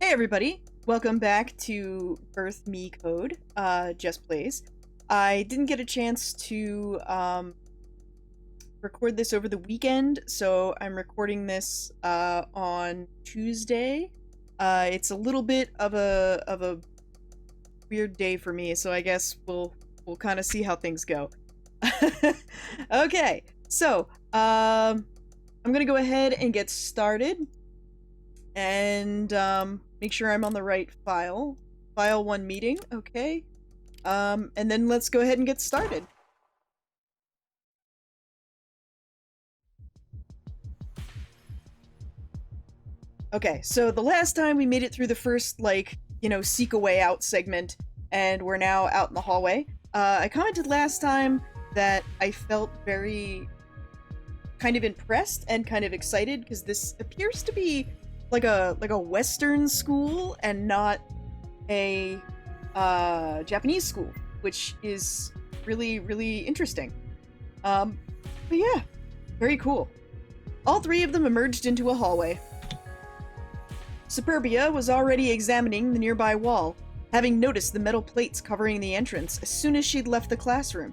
Hey everybody, welcome back to Birth Me Code, Jess Plays. I didn't get a chance to record this over the weekend, so I'm recording this on Tuesday. It's a little bit of a weird day for me, so I guess we'll kind of see how things go. Okay, so I'm gonna go ahead and get started and make sure I'm on the right file. File 1 meeting, okay. And then let's go ahead and get started. Okay, so the last time we made it through the first, seek a way out segment, and we're now out in the hallway. I commented last time that I felt very kind of impressed and kind of excited because this appears to be like a Western school and not a Japanese school, which is really interesting. But yeah, very cool. All three of them emerged into a hallway. Superbia was already examining the nearby wall, having noticed the metal plates covering the entrance as soon as she'd left the classroom.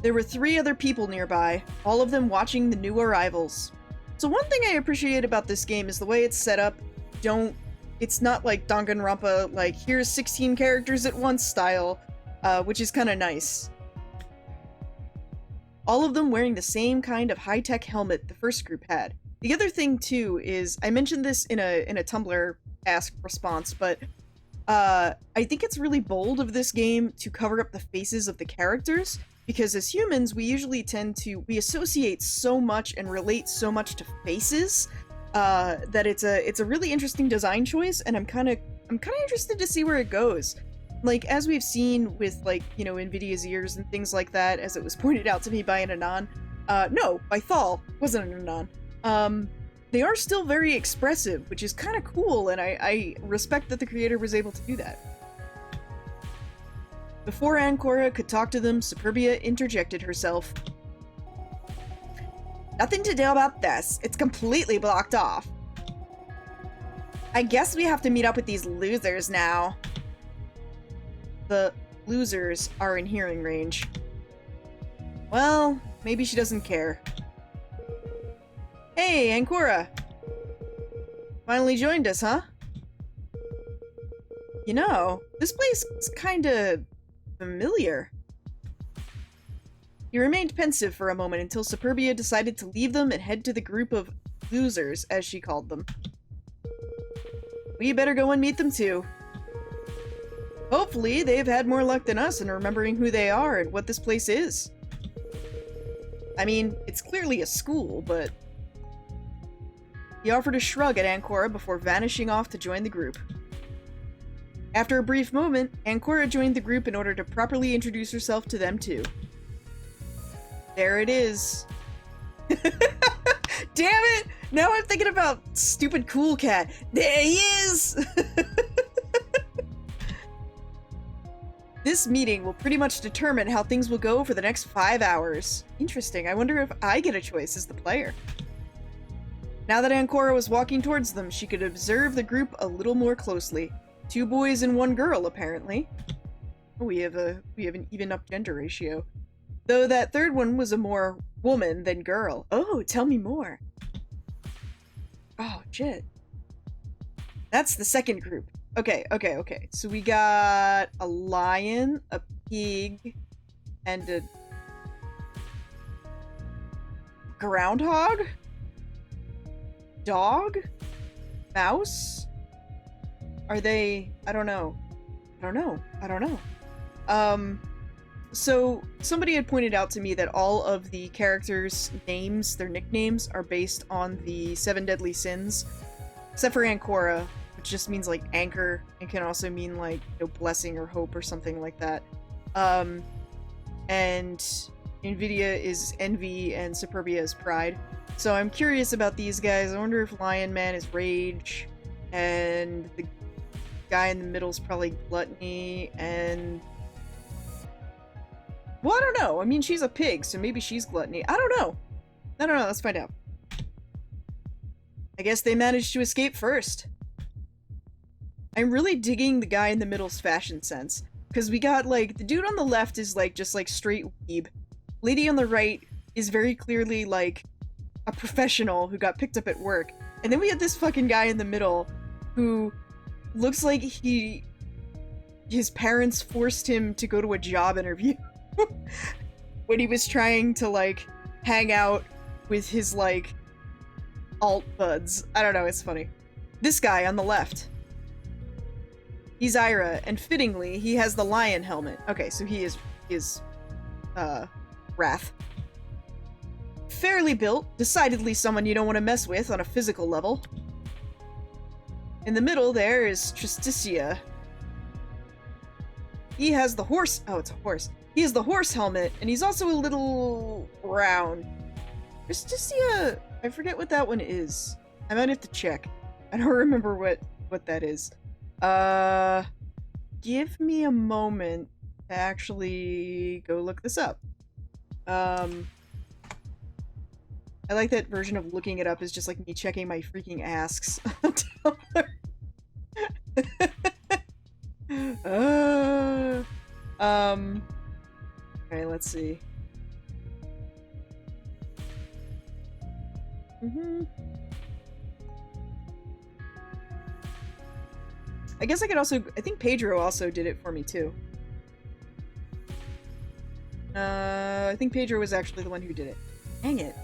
There were 3 other people nearby, all of them watching the new arrivals. So one thing I appreciate about this game is the way it's set up. It's not like Danganronpa, like here's 16 characters at once style, which is kind of nice. All of them wearing the same kind of high-tech helmet the first group had. The other thing too is, I mentioned this in a Tumblr ask response, but I think it's really bold of this game to cover up the faces of the characters, because as humans, we usually we associate so much and relate so much to faces, that it's a really interesting design choice, and I'm kind of interested to see where it goes. Like, as we've seen with, Nvidia's ears and things like that, as it was pointed out to me by an Anon. No, by Thal, wasn't an Anon. They are still very expressive, which is kind of cool, and I respect that the creator was able to do that. Before Ancora could talk to them, Superbia interjected herself. Nothing to do about this. It's completely blocked off. I guess we have to meet up with these losers now. The losers are in hearing range. Well, maybe she doesn't care. Hey, Ancora! Finally joined us, huh? You know, this place is kinda familiar. He remained pensive for a moment until Superbia decided to leave them and head to the group of losers, as she called them. We better go and meet them too. Hopefully, they've had more luck than us in remembering who they are and what this place is. I mean, it's clearly a school, but... He offered a shrug at Ancora before vanishing off to join the group. After a brief moment, Ancora joined the group in order to properly introduce herself to them too. There it is. Damn it! Now I'm thinking about stupid Cool Cat. There he is! This meeting will pretty much determine how things will go for the next 5 hours. Interesting, I wonder if I get a choice as the player. Now that Ancora was walking towards them, she could observe the group a little more closely. 2 boys and 1 girl, apparently. Oh, we have an even up gender ratio. Though that third one was a more woman than girl. Oh, tell me more. Oh, shit. That's the second group. Okay. So we got a lion, a pig, and a groundhog? Dog? Mouse? Are they... I don't know. So somebody had pointed out to me that all of the characters' names, their nicknames, are based on the 7 deadly sins, except for Ancora, which just means like anchor, and can also mean like, blessing or hope or something like that. And Nvidia is envy and Superbia is pride. So I'm curious about these guys. I wonder if Lion Man is rage, and the guy in the middle is probably gluttony, and... Well, I don't know. I mean, she's a pig, so maybe she's gluttony. I don't know. Let's find out. I guess they managed to escape first. I'm really digging the guy in the middle's fashion sense. Because we got, like, the dude on the left is, like, just, like, straight weeb. Lady on the right is very clearly, like, a professional who got picked up at work. And then we had this fucking guy in the middle who looks like his parents forced him to go to a job interview when he was trying to, like, hang out with his, like, alt buds. I don't know, it's funny. This guy on the left. He's Ira, and fittingly, he has the lion helmet. Okay, so he is Wrath. Fairly built, decidedly someone you don't want to mess with on a physical level. In the middle there is Tristicia. He has the horse. Oh, it's a horse. He has the horse helmet, and he's also a little round. Tristicia, I forget what that one is. I might have to check. I don't remember what that is. Give me a moment to actually go look this up. I like that version of looking it up is just like me checking my freaking asks. Okay, let's see. I guess I could also, I think Pedro also did it for me too. I think Pedro was actually the one who did it. Dang it.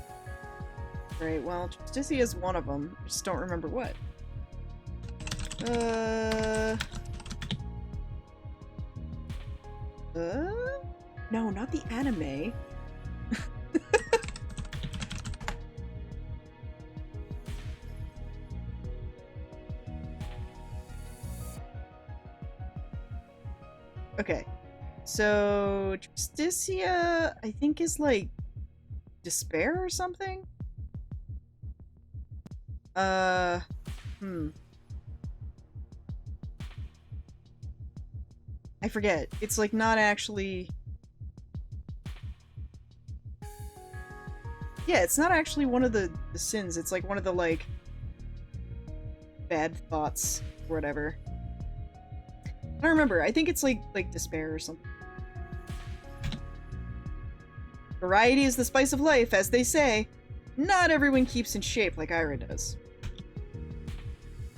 Right, well, Justicia is one of them. I just don't remember what. No, not the anime. Okay, so Justicia, I think, is like despair or something? I forget. It's like not actually... Yeah, it's not actually one of the sins. It's like one of the, like, bad thoughts or whatever. I don't remember. I think it's like despair or something. Variety is the spice of life, as they say. Not everyone keeps in shape like Ira does.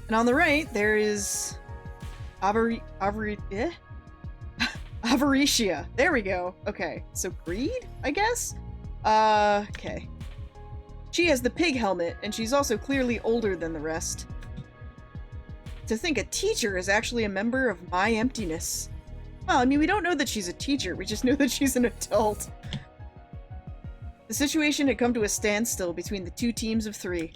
And on the right, there is Avaricia. There we go. Okay, so greed, I guess? Okay. She has the pig helmet, and she's also clearly older than the rest. To think a teacher is actually a member of My Emptiness. Well, I mean, we don't know that she's a teacher, we just know that she's an adult. The situation had come to a standstill between the two teams of three.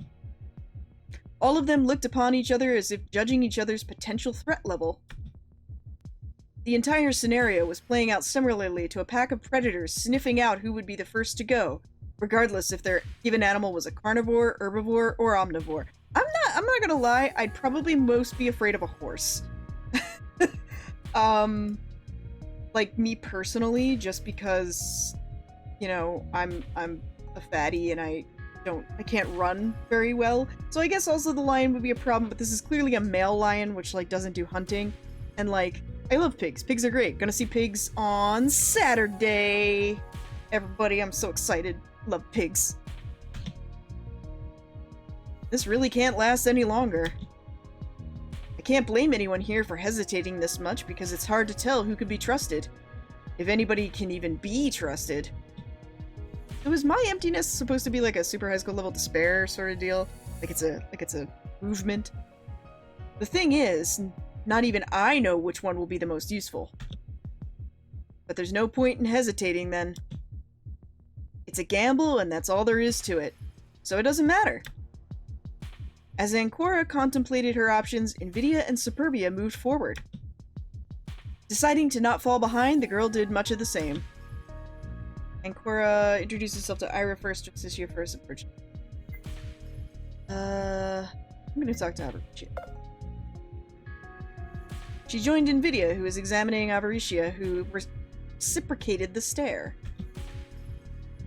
All of them looked upon each other as if judging each other's potential threat level. The entire scenario was playing out similarly to a pack of predators sniffing out who would be the first to go, regardless if their given animal was a carnivore, herbivore, or omnivore. I'm not gonna lie, I'd probably most be afraid of a horse. Like me personally, just because, you know, I'm a fatty and I can't run very well. So I guess also the lion would be a problem, but this is clearly a male lion, which, like, doesn't do hunting. And, like, I love pigs. Pigs are great. Gonna see pigs on Saturday. Everybody, I'm so excited. Love pigs. This really can't last any longer. I can't blame anyone here for hesitating this much because it's hard to tell who could be trusted. If anybody can even be trusted. So is My Emptiness supposed to be like a super high school level despair sort of deal? Like it's a movement? The thing is, not even I know which one will be the most useful. But there's no point in hesitating then. It's a gamble and that's all there is to it. So it doesn't matter. As Ancora contemplated her options, Invidia and Superbia moved forward. Deciding to not fall behind, the girl did much of the same. Ancora introduced herself to Ira first, Justicia first, approached. I'm gonna talk to Avaricia. She joined Invidia, who was examining Avaricia, who reciprocated the stare.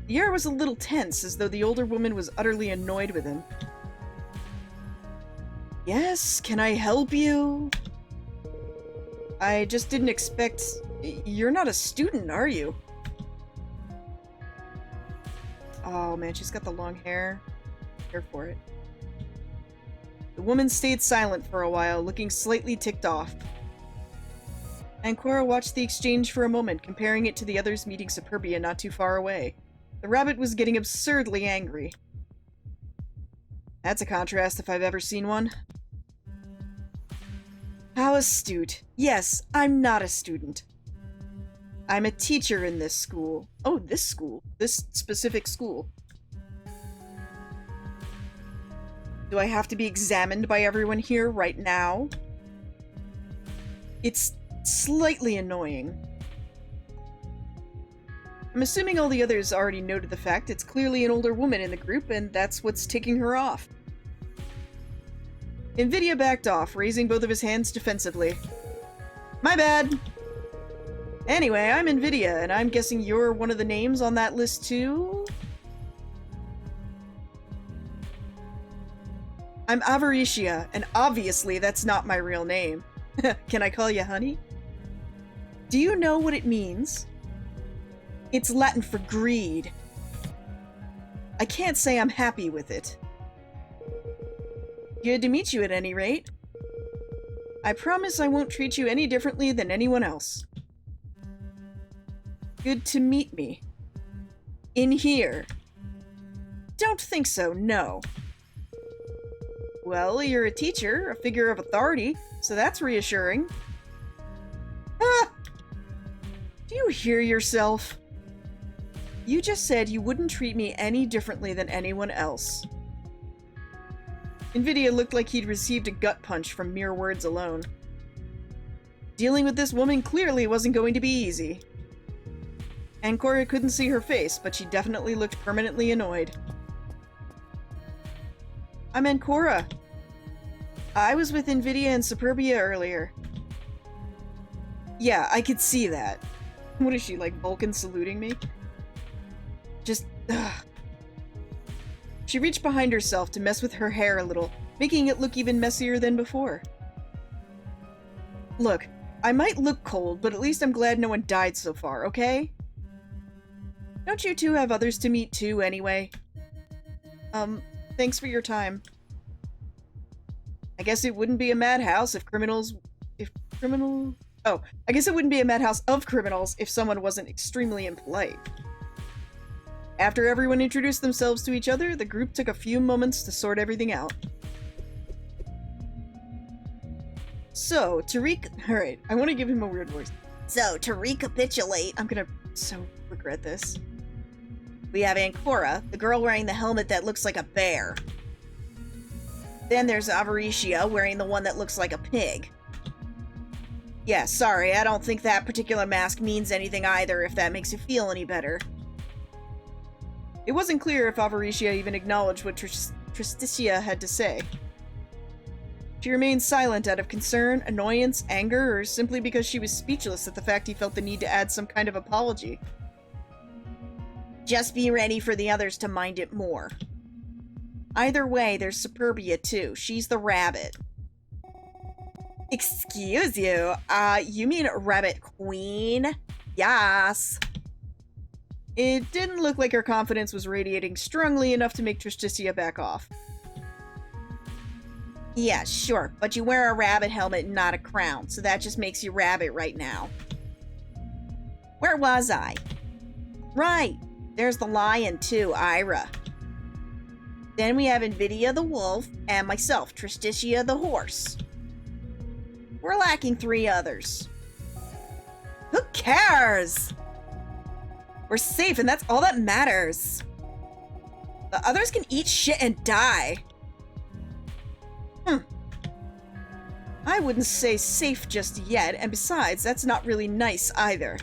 The air was a little tense, as though the older woman was utterly annoyed with him. Yes, can I help you? I just didn't expect... You're not a student, are you? Oh man, she's got the long hair. Care for it. The woman stayed silent for a while, looking slightly ticked off. Ancora watched the exchange for a moment, comparing it to the others meeting Superbia not too far away. The rabbit was getting absurdly angry. That's a contrast if I've ever seen one. How astute. Yes, I'm not a student. I'm a teacher in this school. Oh, this school. This specific school. Do I have to be examined by everyone here right now? It's slightly annoying. I'm assuming all the others already noted the fact it's clearly an older woman in the group, and that's what's ticking her off. Nvidia backed off, raising both of his hands defensively. My bad! Anyway, I'm Nvidia, and I'm guessing you're one of the names on that list too? I'm Avaricia, and obviously that's not my real name. Can I call you honey? Do you know what it means? It's Latin for greed. I can't say I'm happy with it. Good to meet you at any rate. I promise I won't treat you any differently than anyone else. Good to meet me. In here. Don't think so, no. Well, you're a teacher, a figure of authority, so that's reassuring. Ah! Do you hear yourself? You just said you wouldn't treat me any differently than anyone else. Nvidia looked like he'd received a gut punch from mere words alone. Dealing with this woman clearly wasn't going to be easy. Ancora couldn't see her face, but she definitely looked permanently annoyed. I'm Ancora. I was with Nvidia and Superbia earlier. Yeah, I could see that. What is she, like Vulcan saluting me? Just, ugh. She reached behind herself to mess with her hair a little, making it look even messier than before. Look, I might look cold, but at least I'm glad no one died so far, okay? Don't you two have others to meet too, anyway? Thanks for your time. I guess it wouldn't be a madhouse if I guess it wouldn't be a madhouse of criminals if someone wasn't extremely impolite. After everyone introduced themselves to each other, the group took a few moments to sort everything out. So, alright, I want to give him a weird voice. So, to recapitulate, I'm gonna so regret this. We have Ancora, the girl wearing the helmet that looks like a bear. Then there's Avaricia, wearing the one that looks like a pig. Yeah, sorry, I don't think that particular mask means anything either, if that makes you feel any better. It wasn't clear if Avaricia even acknowledged what Tristitia had to say. She remained silent out of concern, annoyance, anger, or simply because she was speechless at the fact he felt the need to add some kind of apology. Just be ready for the others to mind it more. Either way, there's Superbia too. She's the rabbit. Excuse you? You mean Rabbit Queen? Yes. It didn't look like her confidence was radiating strongly enough to make Tristitia back off. Yeah, sure, but you wear a rabbit helmet and not a crown, so that just makes you rabbit right now. Where was I? Right, there's the lion too, Ira. Then we have Nvidia the wolf, and myself, Tristitia the horse. We're lacking 3 others. Who cares? We're safe, and that's all that matters. The others can eat shit and die. I wouldn't say safe just yet, and besides, that's not really nice either.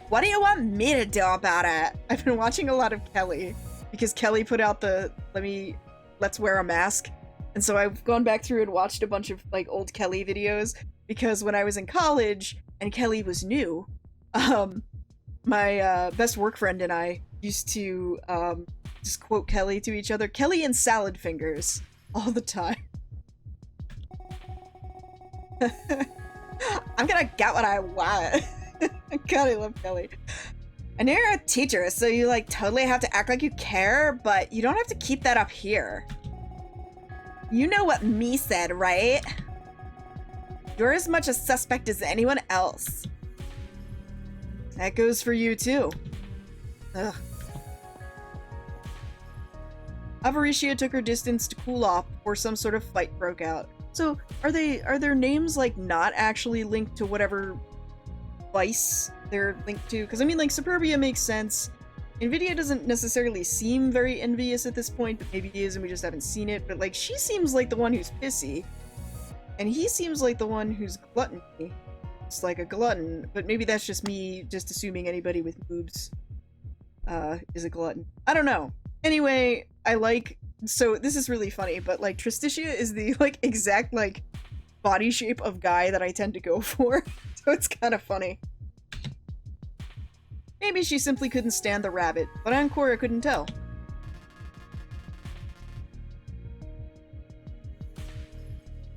What do you want me to do about it? I've been watching a lot of Kelly, because Kelly put out the let's wear a mask. And so I've gone back through and watched a bunch of like old Kelly videos, because when I was in college and Kelly was new, my best work friend and I used to just quote Kelly to each other. Kelly and salad fingers all the time. I'm gonna get what I want. God, I love Kelly. And you're a teacher, so you like totally have to act like you care, but you don't have to keep that up here. You know what me said, right? You're as much a suspect as anyone else. That goes for you too. Ugh. Avaricia took her distance to cool off before some sort of fight broke out. So, are their names like not actually linked to whatever vice they're linked to? Because I mean, like, Superbia makes sense. Nvidia doesn't necessarily seem very envious at this point, but maybe he is and we just haven't seen it. But like, she seems like the one who's pissy. And he seems like the one who's gluttony. It's like a glutton, but maybe that's just me just assuming anybody with boobs is a glutton. I don't know. Anyway, so this is really funny, but like Tristitia is the like exact like body shape of guy that I tend to go for. So it's kind of funny. Maybe she simply couldn't stand the rabbit, but Ancora couldn't tell.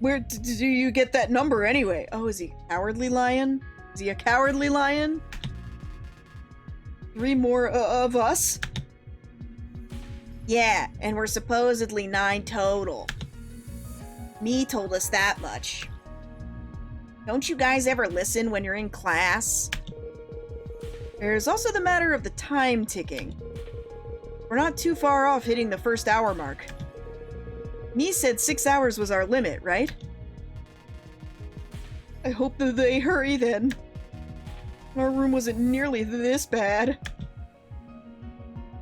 Where do you get that number anyway? Oh, is he a cowardly lion? Is he a cowardly lion? 3 more of us? Yeah, and we're supposedly 9 total. Me told us that much. Don't you guys ever listen when you're in class? There's also the matter of the time ticking. We're not too far off hitting the first hour mark. Me said 6 hours was our limit, right? I hope that they hurry then. Our room wasn't nearly this bad.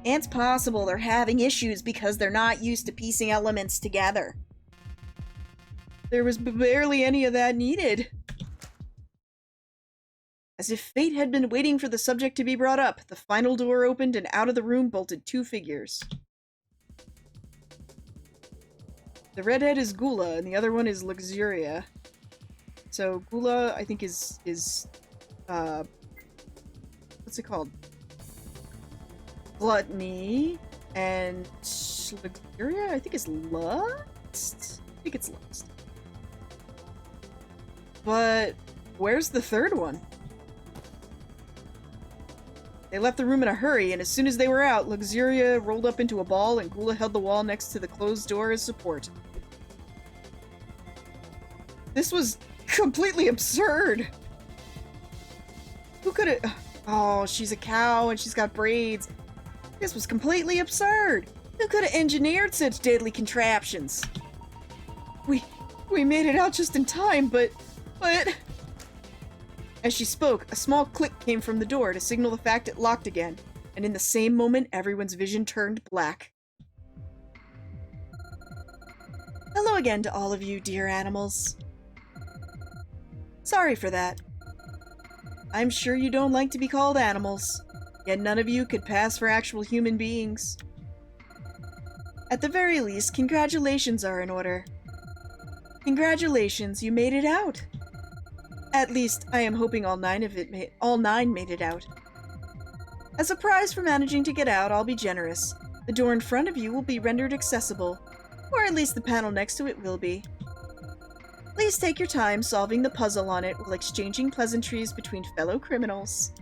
It's possible they're having issues because they're not used to piecing elements together. There was barely any of that needed. As if fate had been waiting for the subject to be brought up, the final door opened and out of the room bolted 2 figures. The redhead is Gula, and the other one is Luxuria. So Gula, I think, is what's it called? Gluttony, and Luxuria, I think, is lust? I think it's lust. But where's the third one? They left the room in a hurry, and as soon as they were out, Luxuria rolled up into a ball and Gula held the wall next to the closed door as support. This was completely absurd! Who could have... Oh, she's a cow and she's got braids. This was completely absurd! Who could have engineered such deadly contraptions? We made it out just in time, but... As she spoke, a small click came from the door to signal the fact it locked again, and in the same moment, everyone's vision turned black. Hello again to all of you, dear animals. Sorry for that. I'm sure you don't like to be called animals, yet none of you could pass for actual human beings. At the very least, congratulations are in order. Congratulations, you made it out. At least, I am hoping all 9 made it out. As a prize for managing to get out, I'll be generous. The door in front of you will be rendered accessible, or at least the panel next to it will be. Please take your time solving the puzzle on it while exchanging pleasantries between fellow criminals.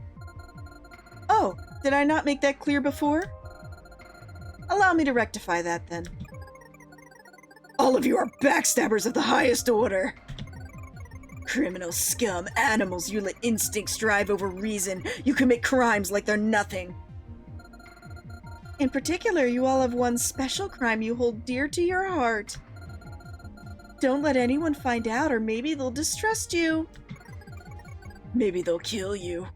Oh, did I not make that clear before? Allow me to rectify that then. All of you are backstabbers of the highest order! Criminal scum, animals, you let instincts drive over reason. You commit crimes like they're nothing. In particular, you all have one special crime you hold dear to your heart. Don't let anyone find out, or maybe they'll distrust you. Maybe they'll kill you.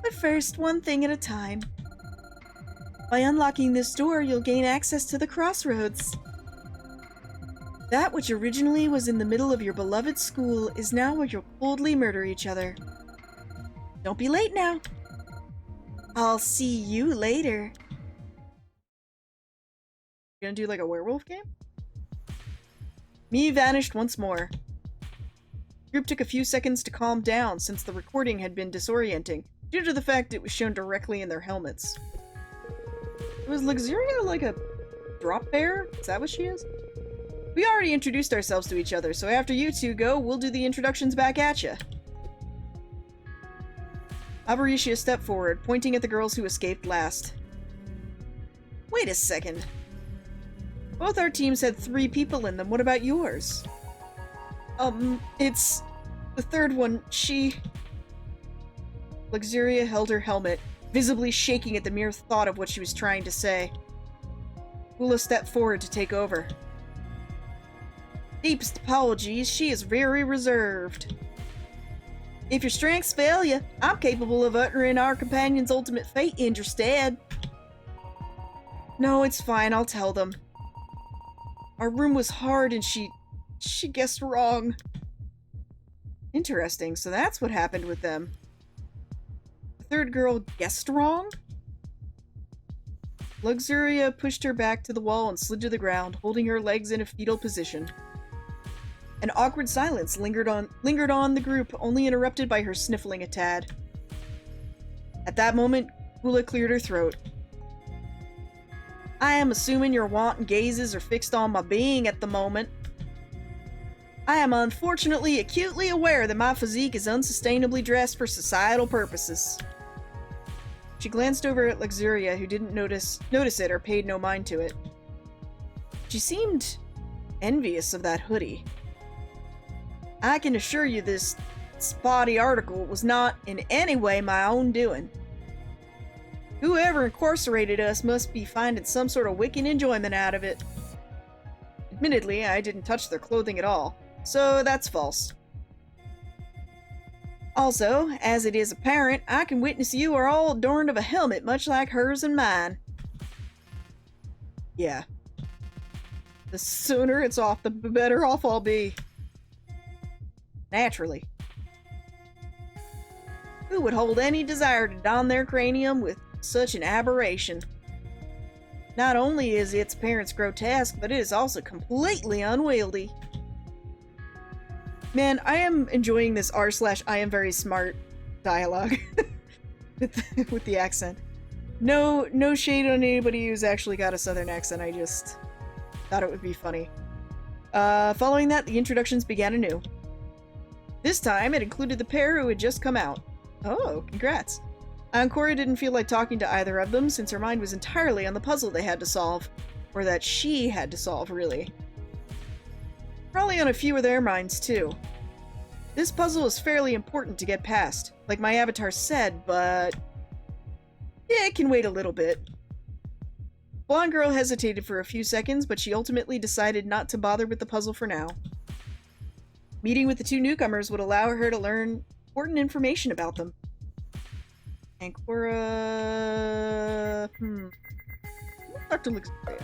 But first, one thing at a time. By unlocking this door, you'll gain access to the crossroads. That which originally was in the middle of your beloved school is now where you'll coldly murder each other. Don't be late now. I'll see you later. You gonna do like a werewolf game? Me vanished once more. The group took a few seconds to calm down since the recording had been disorienting due to the fact it was shown directly in their helmets. Was Luxuria like a drop bear? Is that what she is? We already introduced ourselves to each other, so after you two go, we'll do the introductions back at ya. Albericia stepped forward, pointing at the girls who escaped last. Wait a second. Both our teams had 3 people in them. What about yours? It's... the third one, she... Luxuria held her helmet, visibly shaking at the mere thought of what she was trying to say. Hula stepped forward to take over. Deepest apologies, she is very reserved. If your strengths fail you, I'm capable of uttering our companion's ultimate fate in your stead. No, it's fine, I'll tell them. Our room was hard and she guessed wrong. Interesting, so that's what happened with them. The third girl guessed wrong? Luxuria pushed her back to the wall and slid to the ground, holding her legs in a fetal position. An awkward silence lingered on the group, only interrupted by her sniffling a tad. At that moment, Hula cleared her throat. I am assuming your wanton gazes are fixed on my being at the moment. I am unfortunately acutely aware that my physique is unsustainably dressed for societal purposes. She glanced over at Luxuria, who didn't notice it or paid no mind to it. She seemed envious of that hoodie. I can assure you this spotty article was not in any way my own doing. Whoever incarcerated us must be finding some sort of wicked enjoyment out of it. Admittedly, I didn't touch their clothing at all, so that's false. Also, as it is apparent, I can witness you are all adorned of a helmet much like hers and mine. Yeah. The sooner it's off, the better off I'll be. Naturally. Who would hold any desire to don their cranium with such an aberration? Not only is its appearance grotesque, but it is also completely unwieldy. Man, I am enjoying this r/I am very smart dialogue with the accent. No shade on anybody who's actually got a southern accent, I just thought it would be funny. Following that, the introductions began anew. This time, it included the pair who had just come out. Oh, congrats. Ancora didn't feel like talking to either of them, since her mind was entirely on the puzzle they had to solve. Or that she had to solve, really. Probably on a few of their minds, too. This puzzle is fairly important to get past, like my avatar said, but... yeah, it can wait a little bit. Blonde girl hesitated for a few seconds, but she ultimately decided not to bother with the puzzle for now. Meeting with the 2 newcomers would allow her to learn important information about them. Ancora... Dr. Luxuria.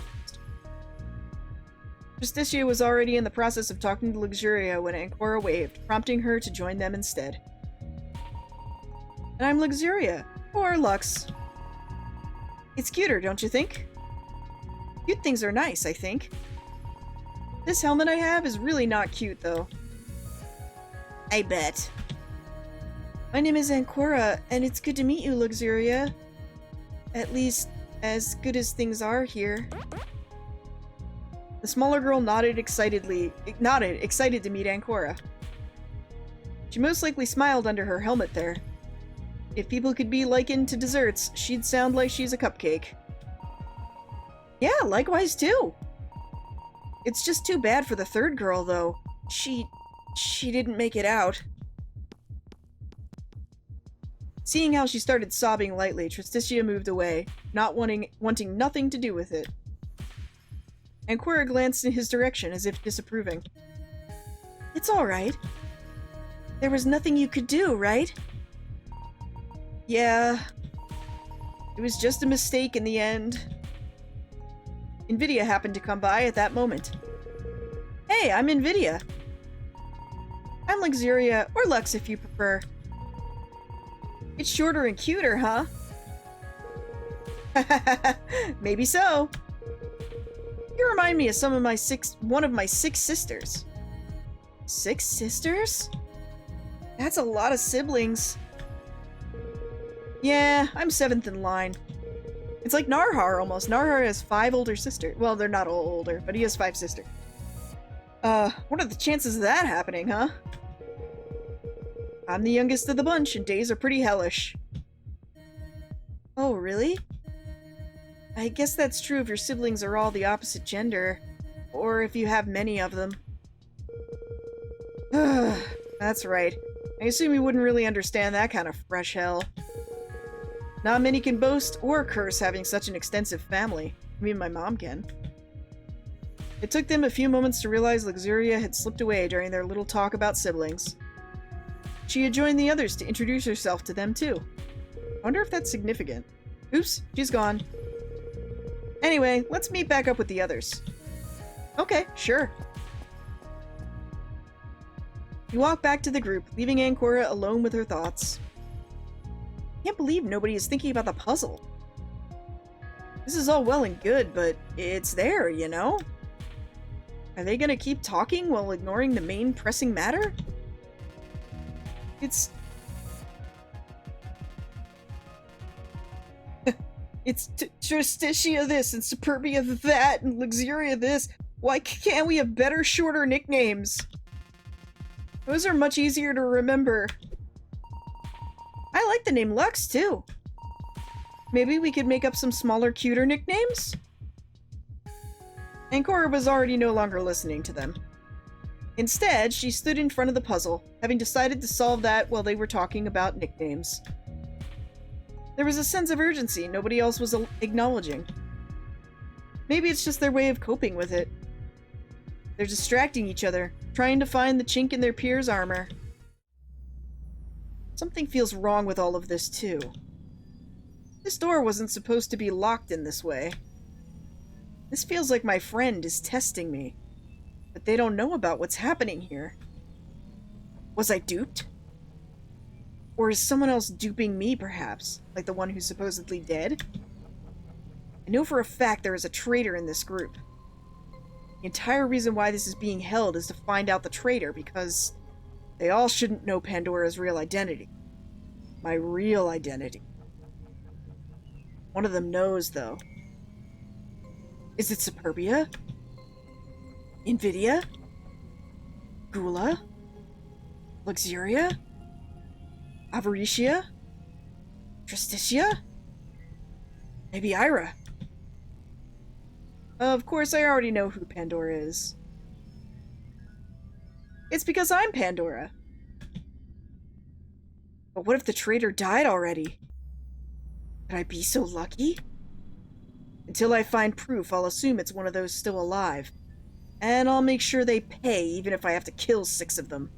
Justicia was already in the process of talking to Luxuria when Ancora waved, prompting her to join them instead. And I'm Luxuria, or Lux. It's cuter, don't you think? Cute things are nice, I think. This helmet I have is really not cute, though. I bet. My name is Ancora, and it's good to meet you, Luxuria. At least, as good as things are here. The smaller girl nodded, excited to meet Ancora. She most likely smiled under her helmet there. If people could be likened to desserts, she'd sound like she's a cupcake. Yeah, likewise too. It's just too bad for the third girl, though. She didn't make it out. Seeing how she started sobbing lightly, Tristitia moved away, not wanting nothing to do with it. Ancora glanced in his direction as if disapproving. It's alright. There was nothing you could do, right? Yeah. It was just a mistake in the end. Invidia happened to come by at that moment. Hey, I'm Invidia. I'm Luxuria, or Lux if you prefer. It's shorter and cuter, huh? Maybe so. You remind me of one of my 6 sisters. 6 sisters? That's a lot of siblings. Yeah, I'm 7th in line. It's like Narhar almost. Narhar has 5 older sisters. Well, they're not all older, but he has 5 sisters. What are the chances of that happening, huh? I'm the youngest of the bunch, and days are pretty hellish. Oh, really? I guess that's true if your siblings are all the opposite gender, or if you have many of them. That's right. I assume you wouldn't really understand that kind of fresh hell. Not many can boast or curse having such an extensive family. I mean, my mom can. It took them a few moments to realize Luxuria had slipped away during their little talk about siblings. She had joined the others to introduce herself to them, too. I wonder if that's significant. Oops, she's gone. Anyway, let's meet back up with the others. Okay, sure. We walk back to the group, leaving Ancora alone with her thoughts. I can't believe nobody is thinking about the puzzle. This is all well and good, but it's there, you know? Are they gonna keep talking while ignoring the main pressing matter? It's Justitia this, and Superbia that, and Luxuria this. Why can't we have better, shorter nicknames? Those are much easier to remember. I like the name Lux, too. Maybe we could make up some smaller, cuter nicknames? Ancora was already no longer listening to them. Instead, she stood in front of the puzzle, having decided to solve that while they were talking about nicknames. There was a sense of urgency nobody else was acknowledging. Maybe it's just their way of coping with it. They're distracting each other, trying to find the chink in their peers' armor. Something feels wrong with all of this, too. This door wasn't supposed to be locked in this way. This feels like my friend is testing me, but they don't know about what's happening here. Was I duped? Or is someone else duping me, perhaps, like the one who's supposedly dead? I know for a fact there is a traitor in this group. The entire reason why this is being held is to find out the traitor, because they all shouldn't know Pandora's real identity. My real identity. One of them knows, though. Is it Superbia? Invidia? Gula? Luxuria? Avaricia? Justitia? Maybe Ira? Of course, I already know who Pandora is. It's because I'm Pandora. But what if the traitor died already? Could I be so lucky? Until I find proof, I'll assume it's one of those still alive. And I'll make sure they pay, even if I have to kill 6 of them.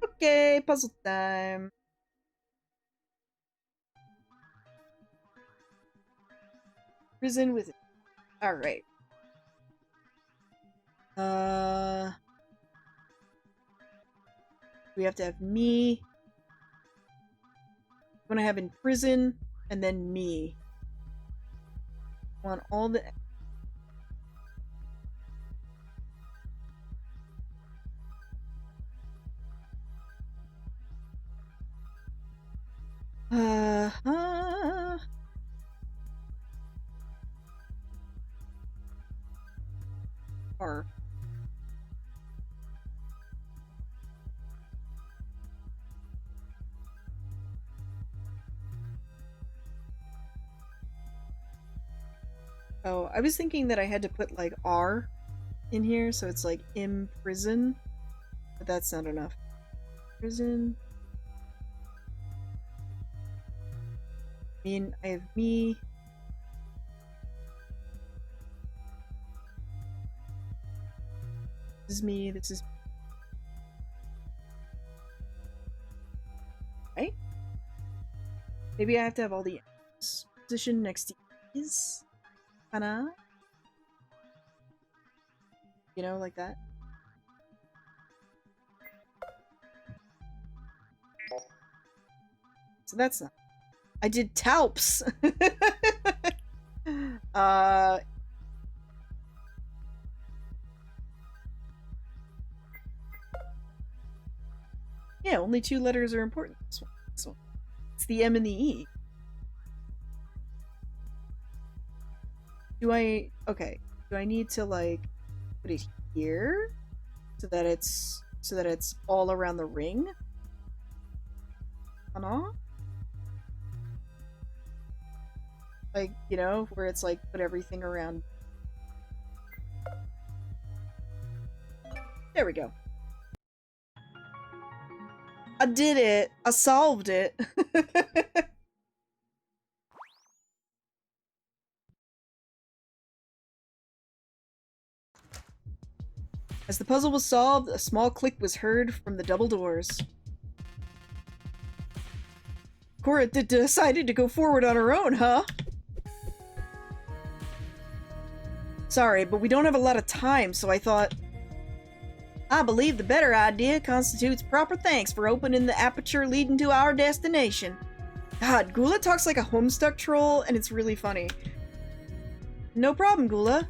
Okay, puzzle time. Prison with it. Alright. We have to have me. I'm gonna have in prison, and then me. I want all the... R. Oh, I was thinking that I had to put, like, R in here, so it's like imprison, but that's not enough. Prison. I mean, I have me. This is me, this is... Right? Maybe I have to have all the position next to is. Kinda. You know, like that. So that's not... I did Talps! Yeah, only 2 letters are important. This one. This one. It's the M and the E. Okay. Do I need to, like, put it here? So that it's all around the ring? Like, you know, where it's like, put everything around. There we go. I did it! I solved it! As the puzzle was solved, a small click was heard from the double doors. Cora decided to go forward on her own, huh? Sorry, but we don't have a lot of time, so I thought... I believe the better idea constitutes proper thanks for opening the aperture leading to our destination. God, Gula talks like a Homestuck troll, and it's really funny. No problem, Gula.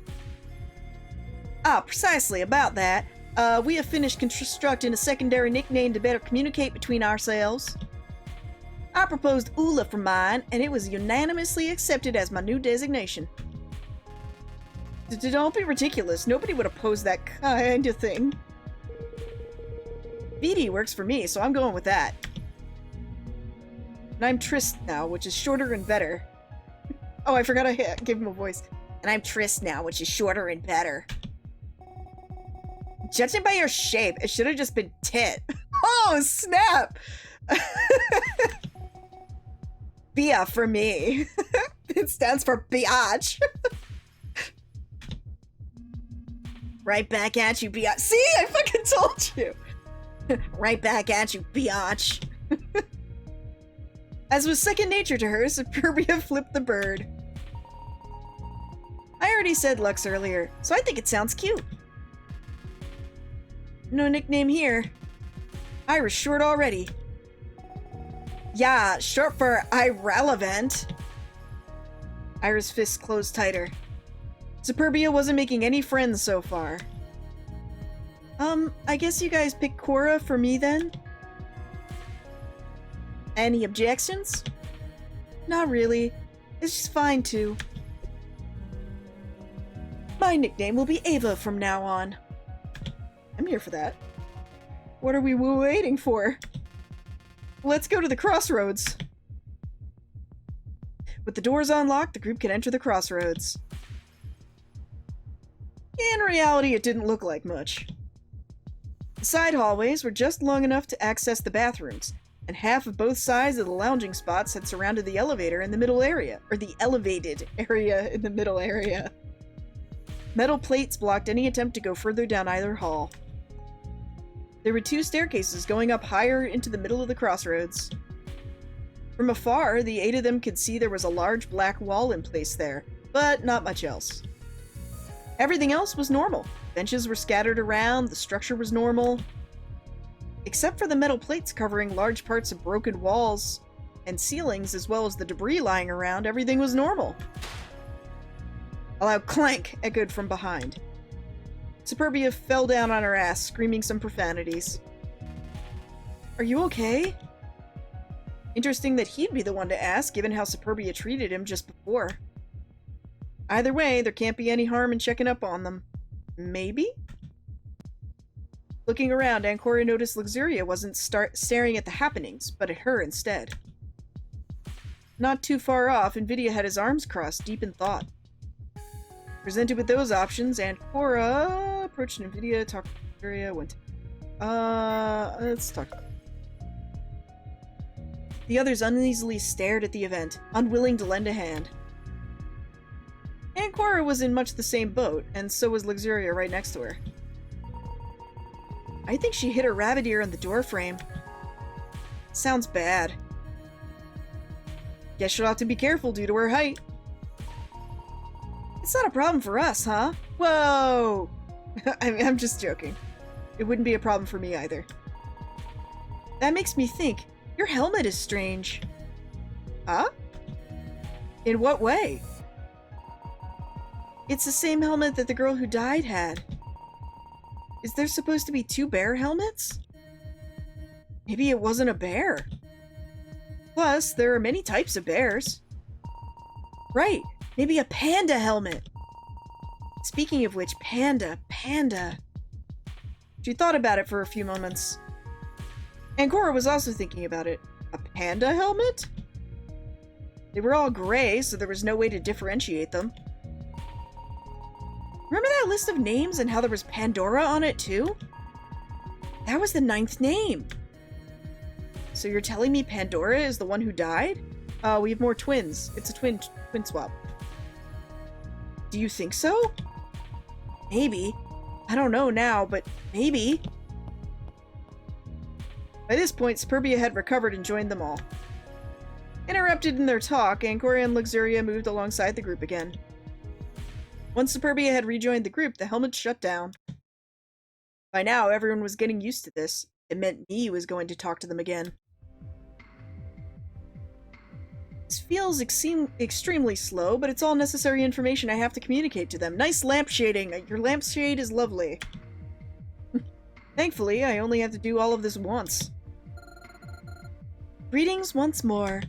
Ah, precisely, about that. We have finished constructing a secondary nickname to better communicate between ourselves. I proposed Ula for mine, and it was unanimously accepted as my new designation. Don't be ridiculous. Nobody would oppose that kind of thing. BD works for me, so I'm going with that. And I'm Trist now, which is shorter and better. Oh, I forgot I gave him a voice. And I'm Trist now, which is shorter and better. Judging by your shape, it should have just been tit. Oh, snap! Bia for me. It stands for biatch. Right back at you, biatch. See? I fucking told you. Right back at you, biatch. As was second nature to her, Superbia flipped the bird. I already said Lux earlier, so I think it sounds cute. No nickname here. Ira's short already. Yeah, short for irrelevant. Ira's fists closed tighter. Superbia wasn't making any friends so far. I guess you guys pick Cora for me then? Any objections? Not really. It's just fine too. My nickname will be Ava from now on. I'm here for that. What are we waiting for? Let's go to the crossroads. With the doors unlocked, the group can enter the crossroads. In reality, it didn't look like much. The side hallways were just long enough to access the bathrooms, and half of both sides of the lounging spots had surrounded the elevator in the middle area, or the elevated area in the middle area. Metal plates blocked any attempt to go further down either hall. There were two staircases going up higher into the middle of the crossroads. From afar, the 8 of them could see there was a large black wall in place there, but not much else. Everything else was normal. Benches were scattered around, the structure was normal. Except for the metal plates covering large parts of broken walls and ceilings, as well as the debris lying around, everything was normal. A loud clank echoed from behind. Superbia fell down on her ass, screaming some profanities. Are you okay? Interesting that he'd be the one to ask, given how Superbia treated him just before. Either way, there can't be any harm in checking up on them. Maybe? Looking around, Ancora noticed Luxuria wasn't staring at the happenings, but at her instead. Not too far off, Invidia had his arms crossed, deep in thought. Presented with those options, Ancora approached Invidia, talked to Luxuria, went to... let's talk. The others uneasily stared at the event, unwilling to lend a hand. Ancora was in much the same boat, and so was Luxuria right next to her. I think she hit her rabbit ear on the doorframe. Sounds bad. Guess she'll have to be careful due to her height. It's not a problem for us, huh? Whoa! I'm just joking. It wouldn't be a problem for me either. That makes me think, your helmet is strange. Huh? In what way? It's the same helmet that the girl who died had. Is there supposed to be 2 bear helmets? Maybe it wasn't a bear. Plus, there are many types of bears. Right, maybe a panda helmet. Speaking of which, Panda. She thought about it for a few moments. And Cora was also thinking about it. A panda helmet? They were all gray, so there was no way to differentiate them. Remember that list of names and how there was Pandora on it too? That was the 9th name. So you're telling me Pandora is the one who died? We have more twins. It's a twin swap. Do you think so? Maybe. I don't know now, but maybe. By this point, Superbia had recovered and joined them all. Interrupted in their talk, Ancora and Luxuria moved alongside the group again. Once Superbia had rejoined the group, the helmet shut down. By now, everyone was getting used to this. It meant me was going to talk to them again. This feels extremely slow, but it's all necessary information I have to communicate to them. Nice lamp shading! Your lampshade is lovely. Thankfully, I only have to do all of this once. Greetings once more.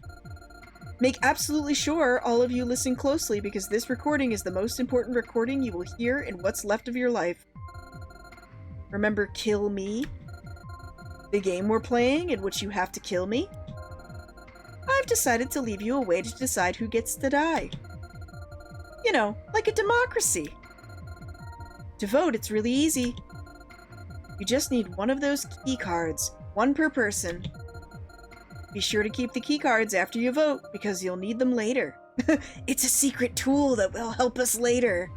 Make absolutely sure all of you listen closely because this recording is the most important recording you will hear in what's left of your life. Remember Kill Me? The game we're playing in which you have to kill me? I've decided to leave you a way to decide who gets to die. You know, like a democracy. To vote, it's really easy. You just need one of those key cards, one per person. Be sure to keep the key cards after you vote, because you'll need them later. It's a secret tool that will help us later.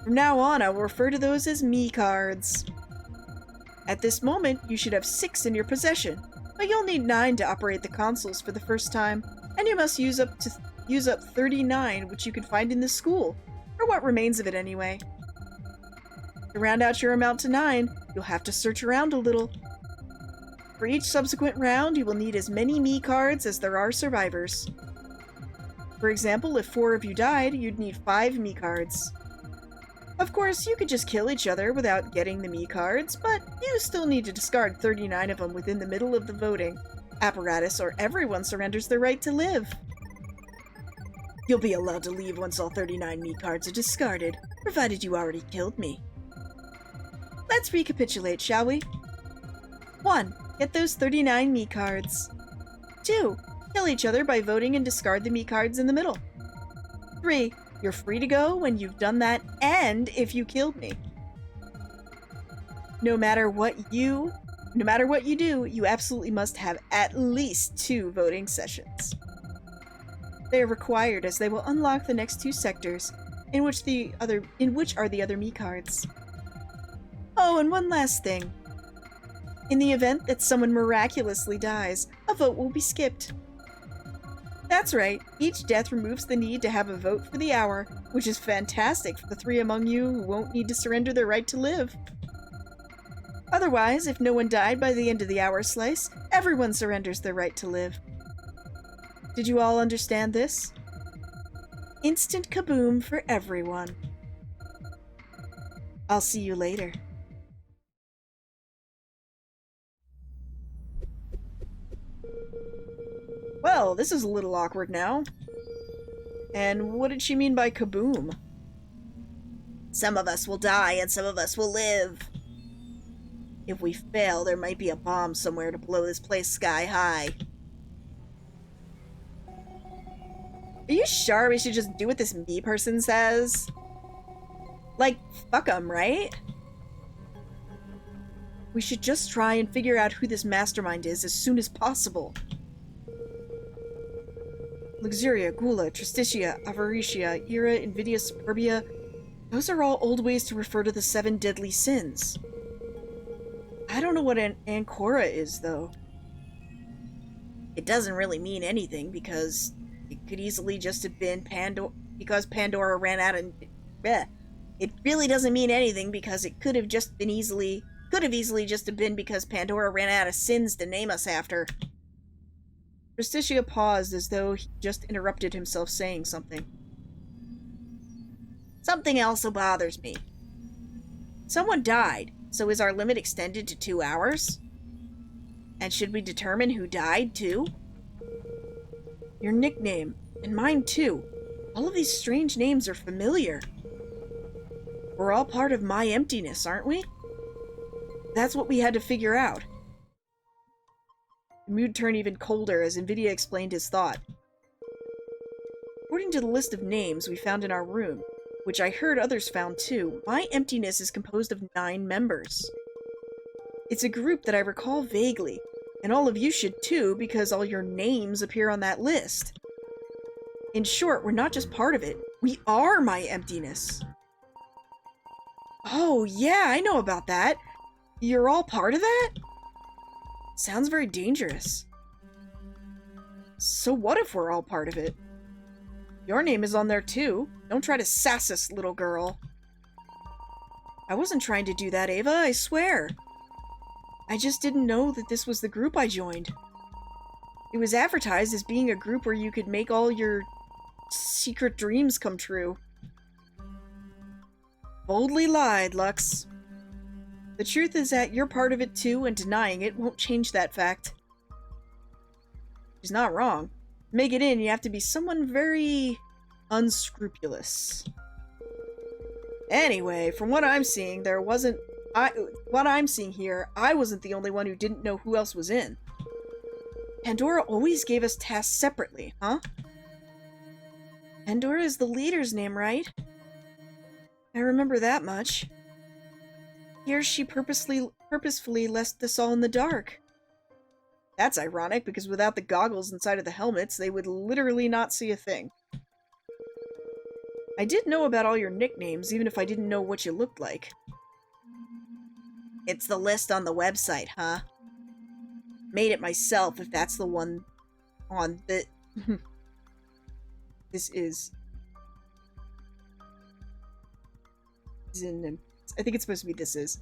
From now on, I will refer to those as me cards. At this moment, you should have 6 in your possession, but you'll need 9 to operate the consoles for the first time, and you must use up 39, which you can find in the school, or what remains of it anyway. To round out your amount to 9, you'll have to search around a little. For each subsequent round, you will need as many me cards as there are survivors. For example, if 4 of you died, you'd need 5 me cards. Of course, you could just kill each other without getting the me cards, but you still need to discard 39 of them within the middle of the voting apparatus or everyone surrenders their right to live. You'll be allowed to leave once all 39 me cards are discarded, provided you already killed me. Let's recapitulate, shall we? 1. Get those 39 me cards. 2. Kill each other by voting and discard the me cards in the middle. 3. You're free to go when you've done that and if you killed me. No matter what you do, you absolutely must have at least 2 voting sessions. They are required as they will unlock the next 2 sectors, in which are the other me cards. Oh, and one last thing. In the event that someone miraculously dies, a vote will be skipped. That's right, each death removes the need to have a vote for the hour, which is fantastic for the 3 among you who won't need to surrender their right to live. Otherwise, if no one died by the end of the hour slice, everyone surrenders their right to live. Did you all understand this? Instant kaboom for everyone. I'll see you later. Well, this is a little awkward now. And what did she mean by kaboom? Some of us will die and some of us will live. If we fail, there might be a bomb somewhere to blow this place sky high. Are you sure we should just do what this me person says? Like, fuck 'em, right? We should just try and figure out who this mastermind is as soon as possible. Luxuria, Gula, Tristitia, Avaricia, Ira, Invidia, Superbia. Those are all old ways to refer to the 7 deadly sins. I don't know what an Ancora is, though. It doesn't really mean anything, because it could easily just have been Pandora ran out and... It really doesn't mean anything, because it could have easily just have been because Pandora ran out of sins to name us after. Tristitia paused as though he just interrupted himself saying something. Something also bothers me. Someone died, so is our limit extended to 2 hours? And should we determine who died, too? Your nickname, and mine too. All of these strange names are familiar. We're all part of my emptiness, aren't we? That's what we had to figure out. The mood turned even colder as NVIDIA explained his thought. According to the list of names we found in our room, which I heard others found too, my emptiness is composed of 9 members. It's a group that I recall vaguely, and all of you should too, because all your names appear on that list. In short, we're not just part of it, we are my emptiness. Oh, yeah, I know about that. You're all part of that? Sounds very dangerous. So what if we're all part of it? Your name is on there too. Don't try to sass us, little girl. I wasn't trying to do that, Ava, I swear. I just didn't know that this was the group I joined. It was advertised as being a group where you could make all your secret dreams come true. Boldly lied, Lux. The truth is that you're part of it too, and denying it won't change that fact. She's not wrong. To make it in, you have to be someone very unscrupulous. Anyway, from what I'm seeing, I wasn't the only one who didn't know who else was in. Pandora always gave us tasks separately, huh? Pandora is the leader's name, right? I remember that much. Here she purposefully left us all in the dark. That's ironic, because without the goggles inside of the helmets, they would literally not see a thing. I did know about all your nicknames, even if I didn't know what you looked like. It's the list on the website, huh? Made it myself, if that's the one on the... This is... I think it's supposed to be this is.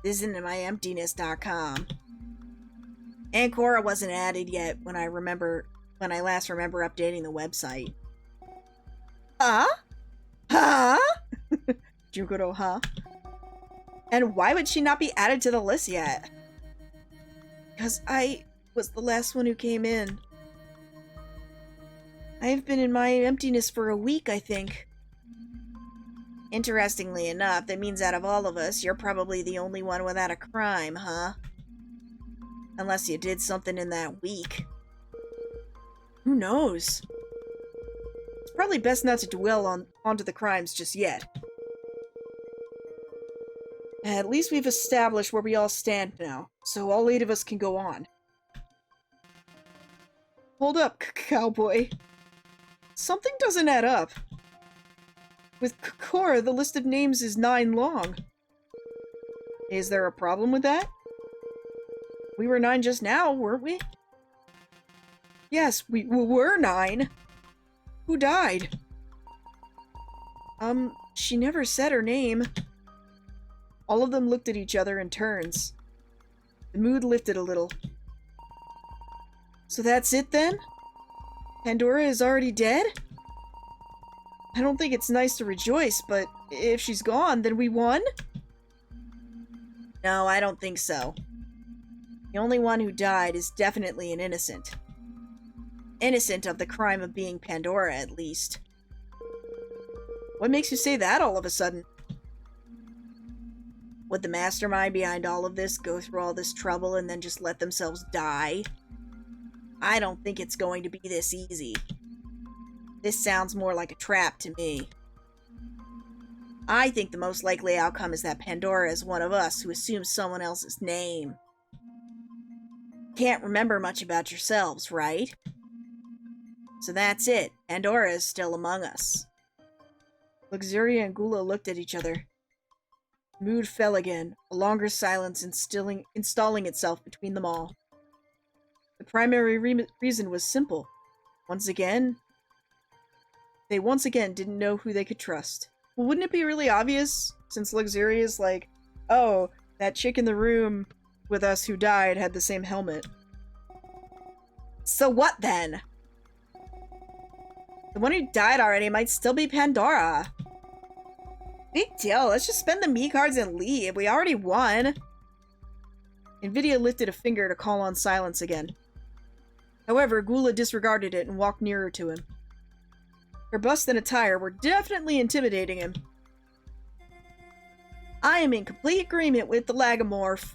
This is in myemptiness.com. And Cora wasn't added yet when I last remember updating the website. Huh? Huh? Jukuro, huh? And why would she not be added to the list yet? Because I was the last one who came in. I've been in my emptiness for a week, I think. Interestingly enough, that means out of all of us, you're probably the only one without a crime, huh? Unless you did something in that week. Who knows? It's probably best not to dwell onto the crimes just yet. At least we've established where we all stand now, so all 8 of us can go on. Hold up, cowboy. Something doesn't add up. With Cora, the list of names is 9 long. Is there a problem with that? We were 9 just now, weren't we? Yes, we were 9. Who died? She never said her name. All of them looked at each other in turns. The mood lifted a little. So that's it then? Pandora is already dead? I don't think it's nice to rejoice, but if she's gone, then we won? No, I don't think so. The only one who died is definitely an innocent. Innocent of the crime of being Pandora, at least. What makes you say that all of a sudden? Would the mastermind behind all of this go through all this trouble and then just let themselves die? I don't think it's going to be this easy. This sounds more like a trap to me. I think the most likely outcome is that Pandora is one of us who assumes someone else's name. Can't remember much about yourselves, right? So that's it. Pandora is still among us. Luxuria and Gula looked at each other. Mood fell again, a longer silence installing itself between them all. The primary reason was simple. They once again didn't know who they could trust. Well, wouldn't it be really obvious, since Luxuria is like, oh, that chick in the room with us who died had the same helmet. So what then? The one who died already might still be Pandora. Big deal, let's just spend the me cards and leave. We already won. NVIDIA lifted a finger to call on silence again. However, Gula disregarded it and walked nearer to him. Her bust and attire were definitely intimidating him. I am in complete agreement with the lagomorph.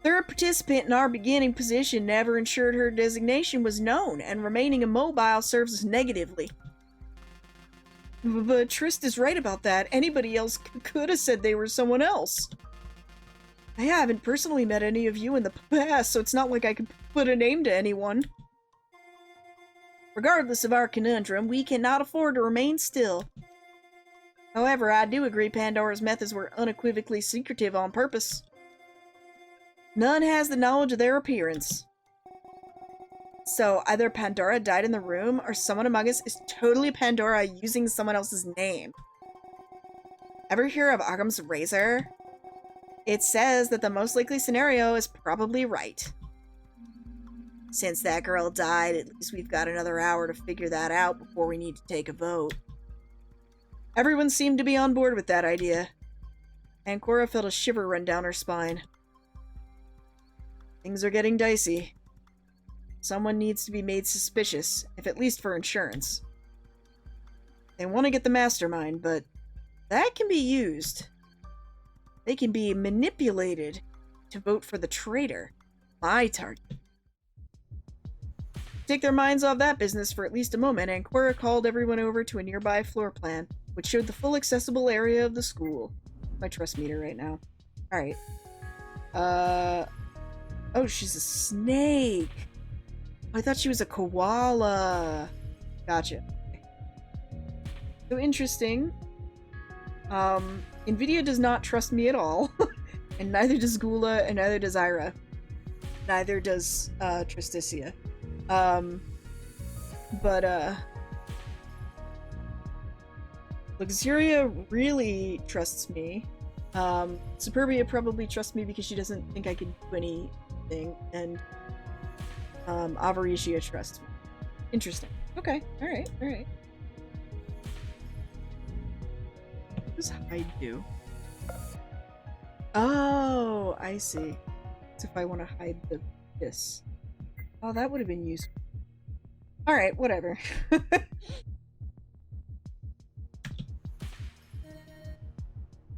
Third participant in our beginning position never ensured her designation was known, and remaining immobile serves us negatively. But Trist is right about that. Anybody else could have said they were someone else. I haven't personally met any of you in the past, so it's not like I could put a name to anyone. Regardless of our conundrum, we cannot afford to remain still. However, I do agree Pandora's methods were unequivocally secretive on purpose. None has the knowledge of their appearance. So, either Pandora died in the room, or someone among us is totally Pandora using someone else's name. Ever hear of Occam's razor? It says that the most likely scenario is probably right. Since that girl died, at least we've got another hour to figure that out before we need to take a vote. Everyone seemed to be on board with that idea, and Cora felt a shiver run down her spine. Things are getting dicey. Someone needs to be made suspicious, if at least for insurance. They want to get the mastermind, but that can be used. They can be manipulated to vote for the traitor, my target. Take their minds off that business for at least a moment, and Cora called everyone over to a nearby floor plan, which showed the full accessible area of the school. My trust meter right now. Alright. Oh, she's a snake. I thought she was a koala. Gotcha. So interesting. Nvidia does not trust me at all. And neither does Gula, and neither does Ira. Neither does, Tristicia. Luxuria really trusts me. Superbia probably trusts me because she doesn't think I can do anything, and Avaricia trusts me. Interesting. Okay, alright. What does hide do? Oh, I see. It's if I want to hide this. Oh, that would have been useful. Alright, whatever.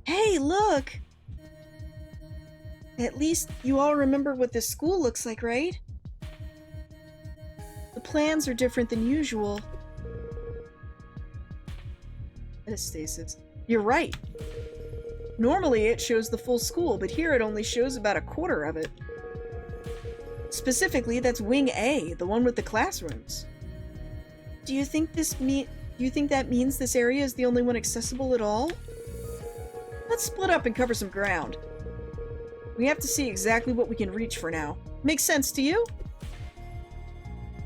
Hey, look! At least you all remember what this school looks like, right? The plans are different than usual. Metastasis. You're right. Normally it shows the full school, but here it only shows about a quarter of it. Specifically, that's Wing A, the one with the classrooms. Do you think that means this area is the only one accessible at all? Let's split up and cover some ground. We have to see exactly what we can reach for now. Makes sense to you?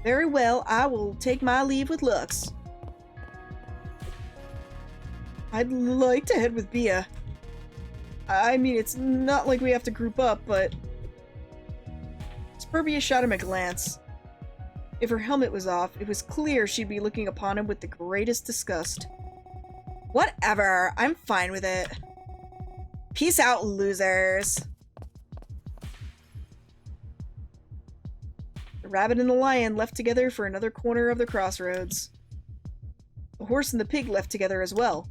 Very well, I will take my leave with Lux. I'd like to head with Bia. I mean, it's not like we have to group up, but... Superbia shot him a glance. If her helmet was off, it was clear she'd be looking upon him with the greatest disgust. Whatever, I'm fine with it. Peace out, losers. The rabbit and the lion left together for another corner of the crossroads. The horse and the pig left together as well.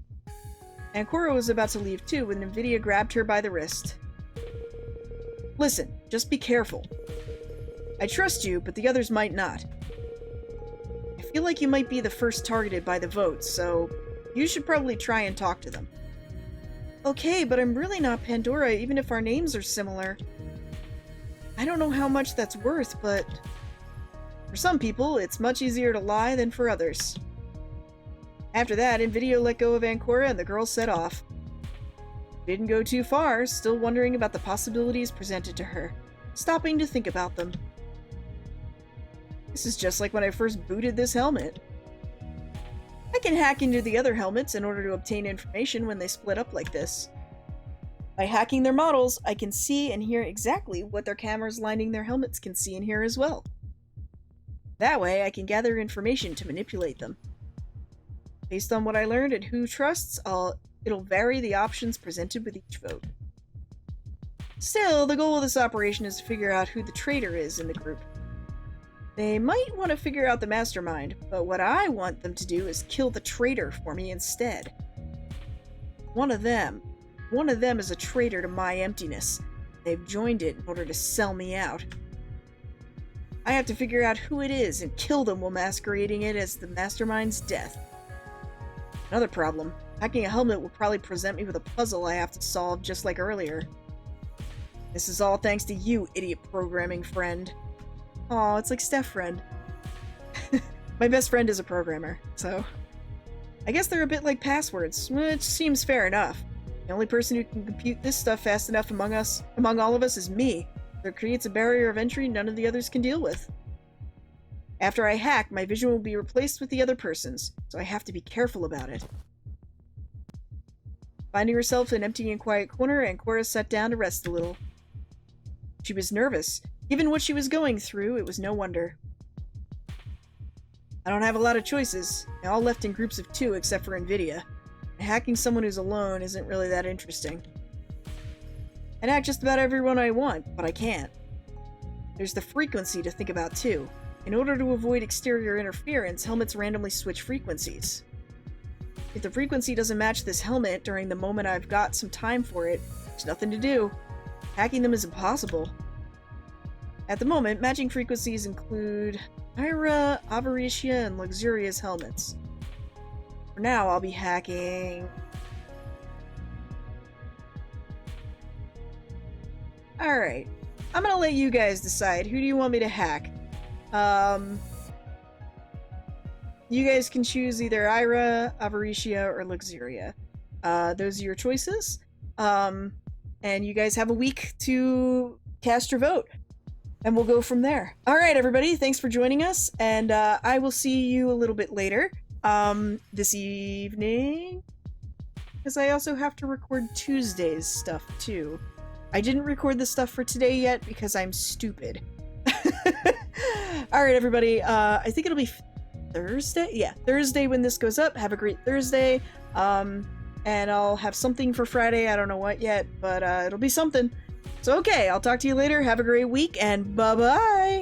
And Cora was about to leave too when Nvidia grabbed her by the wrist. Listen, just be careful. I trust you, but the others might not. I feel like you might be the first targeted by the votes, so you should probably try and talk to them. Okay, but I'm really not Pandora, even if our names are similar. I don't know how much that's worth, but... For some people, it's much easier to lie than for others. After that, Nvidia let go of Ancora and the girl set off. Didn't go too far, still wondering about the possibilities presented to her, stopping to think about them. This is just like when I first booted this helmet. I can hack into the other helmets in order to obtain information when they split up like this. By hacking their models, I can see and hear exactly what their cameras lining their helmets can see and hear as well. That way, I can gather information to manipulate them. Based on what I learned and who trusts, it'll vary the options presented with each vote. Still, the goal of this operation is to figure out who the traitor is in the group. They might want to figure out the mastermind, but what I want them to do is kill the traitor for me instead. One of them is a traitor to my emptiness. They've joined it in order to sell me out. I have to figure out who it is and kill them while masquerading it as the mastermind's death. Another problem. Hacking a helmet will probably present me with a puzzle I have to solve just like earlier. This is all thanks to you, idiot programming friend. Aw, it's like Steph friend. My best friend is a programmer, so... I guess they're a bit like passwords, which seems fair enough. The only person who can compute this stuff fast enough among all of us is me. So it creates a barrier of entry none of the others can deal with. After I hack, my vision will be replaced with the other person's, so I have to be careful about it. Finding herself in an empty and quiet corner, Ancora sat down to rest a little. She was nervous. Given what she was going through, it was no wonder. I don't have a lot of choices. They all left in groups of 2 except for Nvidia. And hacking someone who's alone isn't really that interesting. I'd hack just about everyone I want, but I can't. There's the frequency to think about too. In order to avoid exterior interference, helmets randomly switch frequencies. If the frequency doesn't match this helmet during the moment I've got some time for it, there's nothing to do. Hacking them is impossible. At the moment, matching frequencies include Ira, Avaricia, and Luxuria's helmets. For now, I'll be hacking... Alright. I'm gonna let you guys decide. Who do you want me to hack? You guys can choose either Ira, Avaricia, or Luxuria. Those are your choices. And you guys have a week to cast your vote. And we'll go from there. Alright, everybody. Thanks for joining us. And I will see you a little bit later. This evening. Because I also have to record Tuesday's stuff, too. I didn't record the stuff for today yet because I'm stupid. Alright, everybody. I think it'll be Thursday? Yeah, Thursday when this goes up. Have a great Thursday. And I'll have something for Friday. I don't know what yet, but it'll be something. So, okay, I'll talk to you later. Have a great week, and bye-bye!